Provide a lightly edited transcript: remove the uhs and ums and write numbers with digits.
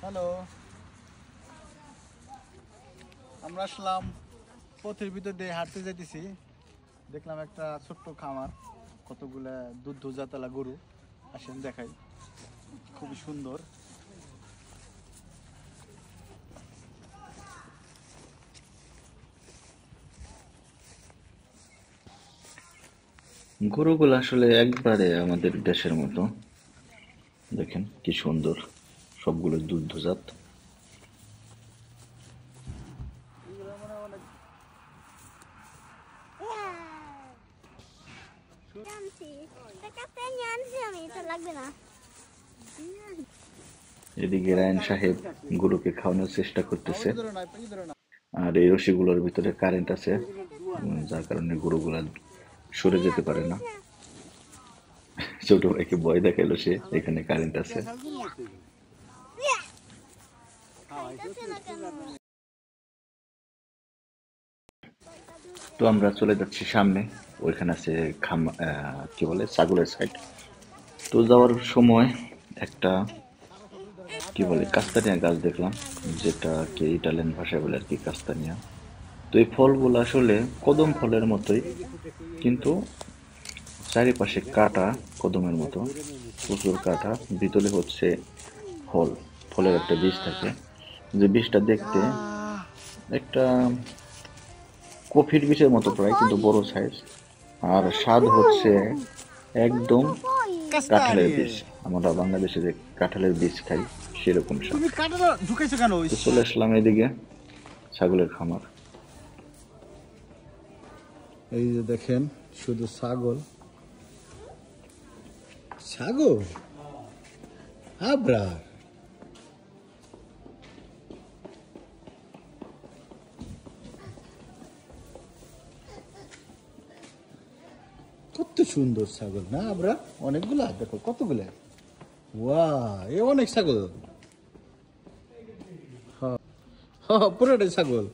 Hello, আমরা আসলাম পথের ভিতর দিয়ে হাঁটতে যাইতেছি। দেখলাম একটা ছোট্ট খামার, কতগুলা দুধ জাতলা গরু। আসেন দেখাই, খুবই সুন্দর। গরুগুলো আসলে একবারে আমাদের দেশের মতো। দেখেন কি সুন্দর, সবগুলো দুগ্ধজাত। এদিকে রায়ন সাহেব গরুকে খাওয়ানোর চেষ্টা করতেছে, আর এই রশিগুলোর ভিতরে কারেন্ট আছে, যার কারণে গরুগুলা সরে যেতে পারে না। ছোট ভাইকে ভয় দেখাইলো সে, এখানে কারেন্ট আছে। তো আমরা চলে যাচ্ছি সামনে, ওইখানে আছে কি বলে ছাগলের সাইড। তো যাওয়ার সময় একটা কি বলে কাস্তানিয়া গাছ দেখলাম, যেটা কি ইটালিয়ান ভাষায় বলে আর কি কাস্তানিয়া। তো এই ফলগুলো আসলে কদম ফলের মতোই, কিন্তু চারিপাশে কাটা, কদমের মতো প্রচুর কাটা। ভিতরে হচ্ছে ফল, ফলের একটা বীজ থাকে, যে বীজটা দেখতে একটা কফির বীজের মতো প্রায়, কিন্তু বড় সাইজ। আর স্বাদ হচ্ছে একদম কাঁঠালের বীজ। আমরা বাংলাদেশে যে কাঁঠালের বীজ খাই সেরকম স্বাদ। চলে আসলাম এদিকে ছাগলের খামার। এই যে দেখেন, শুধু ছাগল ছাগল আবরা। কত সুন্দর ছাগল না আবরা, অনেকগুলা দেখো, কতগুলা। ওয়া, এ অনেক ছাগল। হ্যাঁ, পুরোটাই ছাগল।